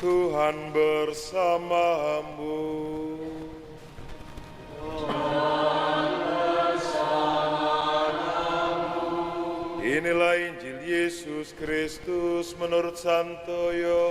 Tuhan bersamamu. Inilah Injil Yesus Kristus menurut Santo Yohanes.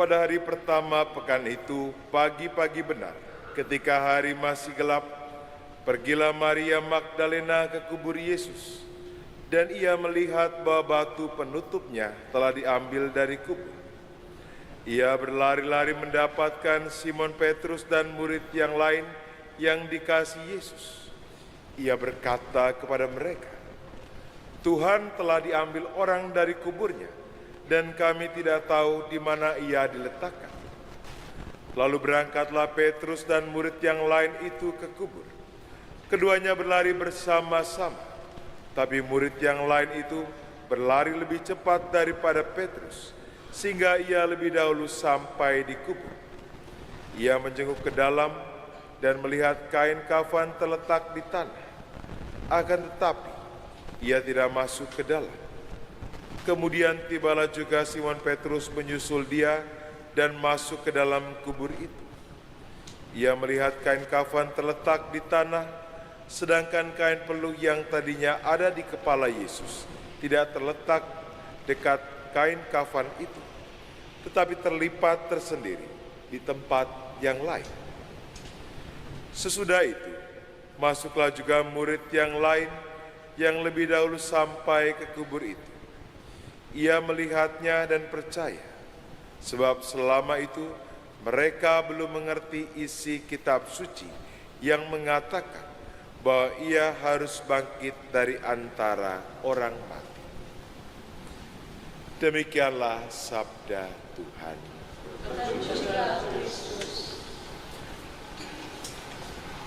Pada hari pertama pekan itu, pagi-pagi benar, ketika hari masih gelap, pergilah Maria Magdalena ke kubur Yesus, dan ia melihat bahwa batu penutupnya telah diambil dari kubur. Ia berlari-lari mendapatkan Simon Petrus dan murid yang lain yang dikasih Yesus. Ia berkata kepada mereka, "Tuhan telah diambil orang dari kuburnya, dan kami tidak tahu di mana ia diletakkan." Lalu berangkatlah Petrus dan murid yang lain itu ke kubur. Keduanya berlari bersama-sama, tapi murid yang lain itu berlari lebih cepat daripada Petrus, sehingga ia lebih dahulu sampai di kubur. Ia menjenguk ke dalam dan melihat kain kafan terletak di tanah. Akan tetapi, ia tidak masuk ke dalam. Kemudian tibalah juga Simon Petrus menyusul dia dan masuk ke dalam kubur itu. Ia melihat kain kafan terletak di tanah, sedangkan kain peluh yang tadinya ada di kepala Yesus tidak terletak dekat kain kafan itu, tetapi terlipat tersendiri di tempat yang lain. Sesudah itu, masuklah juga murid yang lain yang lebih dahulu sampai ke kubur itu. Ia melihatnya dan percaya, sebab selama itu mereka belum mengerti isi kitab suci yang mengatakan bahwa ia harus bangkit dari antara orang mati. Demikianlah sabda Tuhan.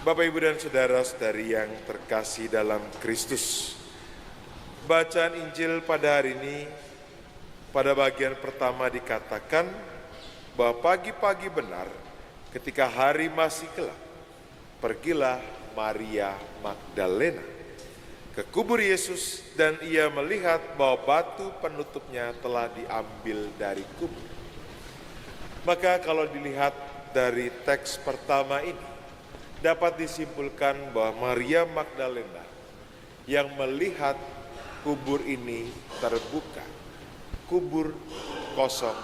Bapak, Ibu, dan saudara-saudari yang terkasih dalam Kristus, bacaan Injil pada hari ini pada bagian pertama dikatakan bahwa pagi-pagi benar ketika hari masih gelap, pergilah Maria Magdalena ke kubur Yesus dan ia melihat bahwa batu penutupnya telah diambil dari kubur. Maka kalau dilihat dari teks pertama ini, dapat disimpulkan bahwa Maria Magdalena yang melihat kubur ini terbuka, kubur kosong,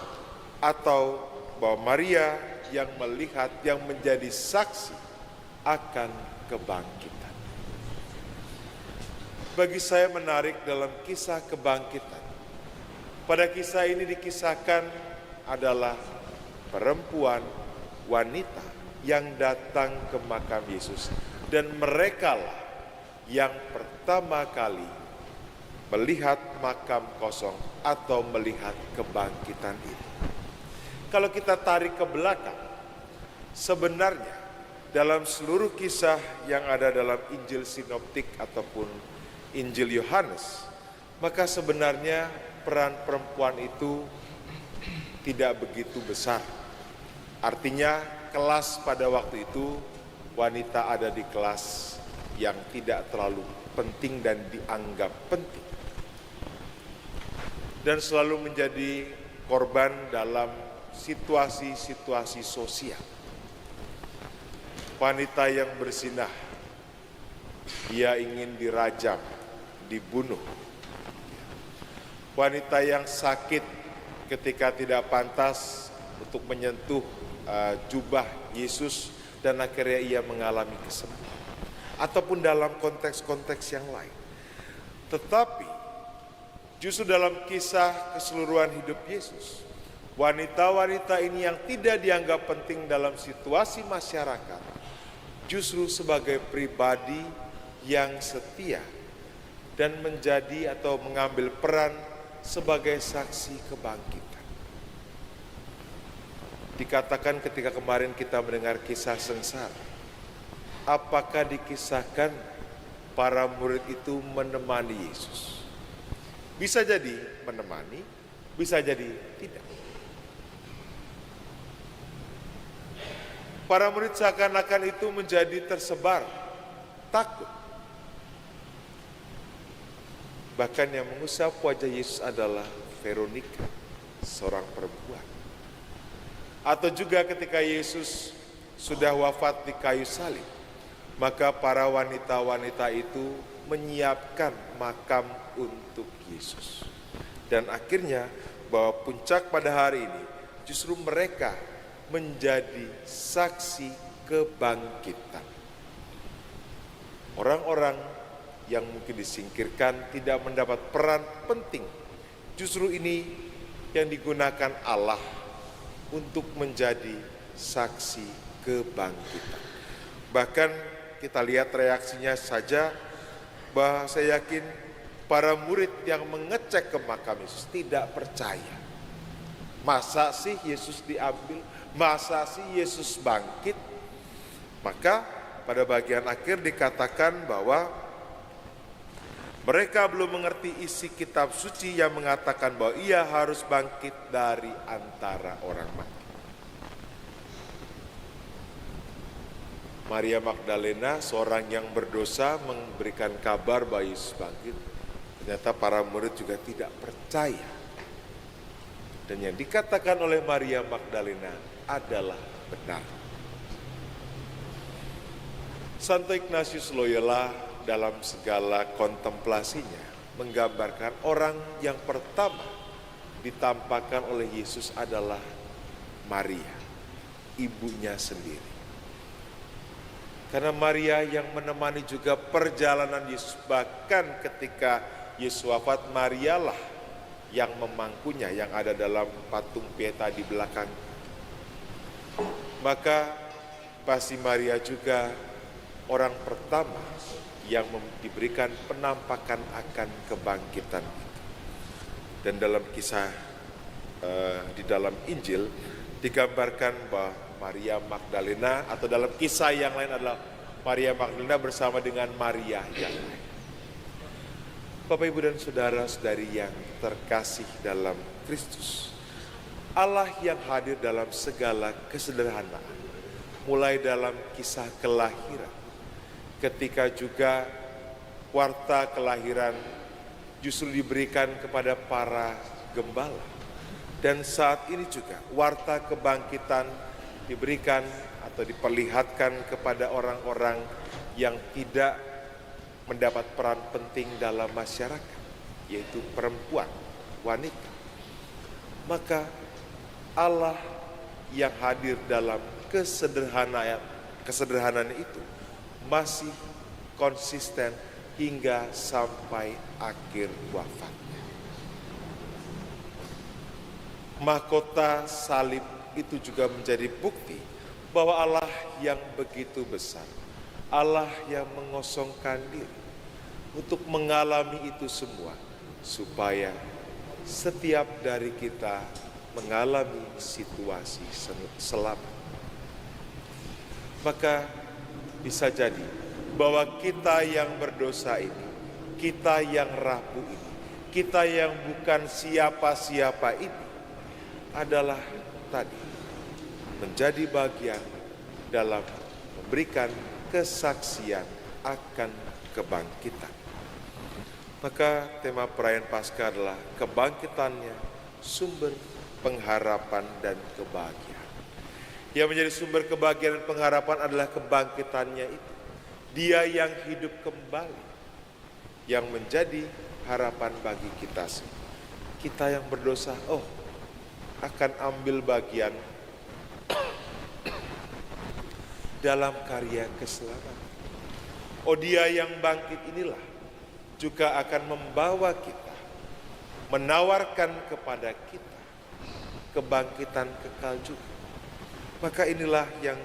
atau bahwa Maria yang melihat, yang menjadi saksi akan kebangkitan. Bagi saya menarik dalam kisah kebangkitan. Pada kisah ini dikisahkan adalah perempuan, wanita yang datang ke makam Yesus, dan merekalah yang pertama kali melihat makam kosong atau melihat kebangkitan itu. Kalau kita tarik ke belakang, sebenarnya dalam seluruh kisah yang ada dalam Injil Sinoptik ataupun Injil Yohanes, maka sebenarnya peran perempuan itu tidak begitu besar. Artinya kelas pada waktu itu wanita ada di kelas yang tidak terlalu penting dan dianggap penting, dan selalu menjadi korban dalam situasi-situasi sosial. Wanita yang berzinah, dia ingin dirajam, dibunuh. Wanita yang sakit ketika tidak pantas untuk menyentuh jubah Yesus dan akhirnya ia mengalami kesembuhan. Ataupun dalam konteks-konteks yang lain. Tetapi justru dalam kisah keseluruhan hidup Yesus, wanita-wanita ini yang tidak dianggap penting dalam situasi masyarakat, justru sebagai pribadi yang setia dan menjadi atau mengambil peran sebagai saksi kebangkitan. Dikatakan ketika kemarin kita mendengar kisah sengsara, apakah dikisahkan para murid itu menemani Yesus? Bisa jadi menemani, bisa jadi tidak. Para murid seakan-akan itu menjadi tersebar, takut. Bahkan yang mengusap wajah Yesus adalah Veronika, seorang perempuan. Atau juga ketika Yesus sudah wafat di kayu salib, maka para wanita-wanita itu menyiapkan makam untuk Yesus. Dan akhirnya bahwa puncak pada hari ini justru mereka menjadi saksi kebangkitan. Orang-orang yang mungkin disingkirkan tidak mendapat peran penting, justru ini yang digunakan Allah untuk menjadi saksi kebangkitan. Bahkan kita lihat reaksinya saja, bahwa saya yakin para murid yang mengecek ke makam Yesus tidak percaya. Masa sih Yesus diambil? Masa sih Yesus bangkit? Maka pada bagian akhir dikatakan bahwa mereka belum mengerti isi kitab suci yang mengatakan bahwa ia harus bangkit dari antara orang mati. Maria Magdalena, seorang yang berdosa, memberikan kabar bahwa Yesus bangkit. Ternyata para murid juga tidak percaya. Dan yang dikatakan oleh Maria Magdalena adalah benar. Santo Ignatius Loyola dalam segala kontemplasinya menggambarkan orang yang pertama ditampakkan oleh Yesus adalah Maria, ibunya sendiri. Karena Maria yang menemani juga perjalanan Yesus, bahkan ketika Yesus wafat, Marialah yang memangkunya, yang ada dalam patung Pieta di belakang. Maka pasti Maria juga orang pertama yang diberikan penampakan akan kebangkitan. Dan dalam kisah di dalam Injil digambarkan bahwa Maria Magdalena, atau dalam kisah yang lain adalah Maria Magdalena bersama dengan Maria yang lain. Bapak, Ibu, dan saudara-saudari yang terkasih dalam Kristus, Allah yang hadir dalam segala kesederhanaan, mulai dalam kisah kelahiran, ketika juga warta kelahiran justru diberikan kepada para gembala, dan saat ini juga warta kebangkitan diberikan atau diperlihatkan kepada orang-orang yang tidak mendapat peran penting dalam masyarakat, yaitu perempuan, wanita. Maka Allah yang hadir dalam kesederhanaan itu masih konsisten hingga sampai akhir wafatnya. Mahkota salib itu juga menjadi bukti bahwa Allah yang begitu besar, Allah yang mengosongkan diri untuk mengalami itu semua, supaya setiap dari kita mengalami situasi selamat. Maka bisa jadi bahwa kita yang berdosa ini, kita yang rapuh ini, kita yang bukan siapa-siapa ini adalah tadi menjadi bagian dalam memberikan kesaksian akan kebangkitan. Maka tema perayaan Paskah adalah kebangkitannya, sumber pengharapan dan kebahagiaan. Yang menjadi sumber kebahagiaan dan pengharapan adalah kebangkitannya itu. Dia yang hidup kembali, yang menjadi harapan bagi kita semua. Kita yang berdosa, akan ambil bagian dalam karya keselamatan. Dia yang bangkit inilah juga akan membawa kita, menawarkan kepada kita kebangkitan kekal juga. Maka inilah yang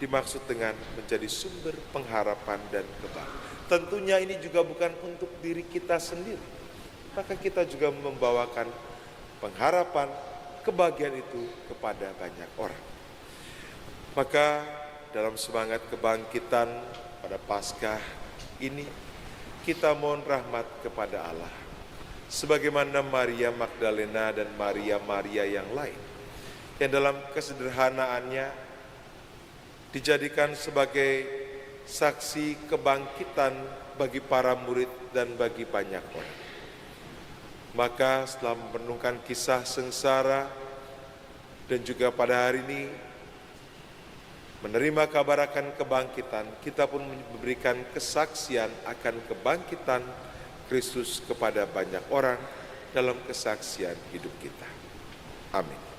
dimaksud dengan menjadi sumber pengharapan dan kebahagiaan. Tentunya ini juga bukan untuk diri kita sendiri, maka kita juga membawakan pengharapan, kebahagiaan itu kepada banyak orang. Maka dalam semangat kebangkitan pada Paskah ini, kita mohon rahmat kepada Allah. Sebagaimana Maria Magdalena dan Maria yang lain, yang dalam kesederhanaannya dijadikan sebagai saksi kebangkitan bagi para murid dan bagi banyak orang. Maka setelah merenungkan kisah sengsara dan juga pada hari ini menerima kabar akan kebangkitan, kita pun memberikan kesaksian akan kebangkitan Kristus kepada banyak orang dalam kesaksian hidup kita. Amin.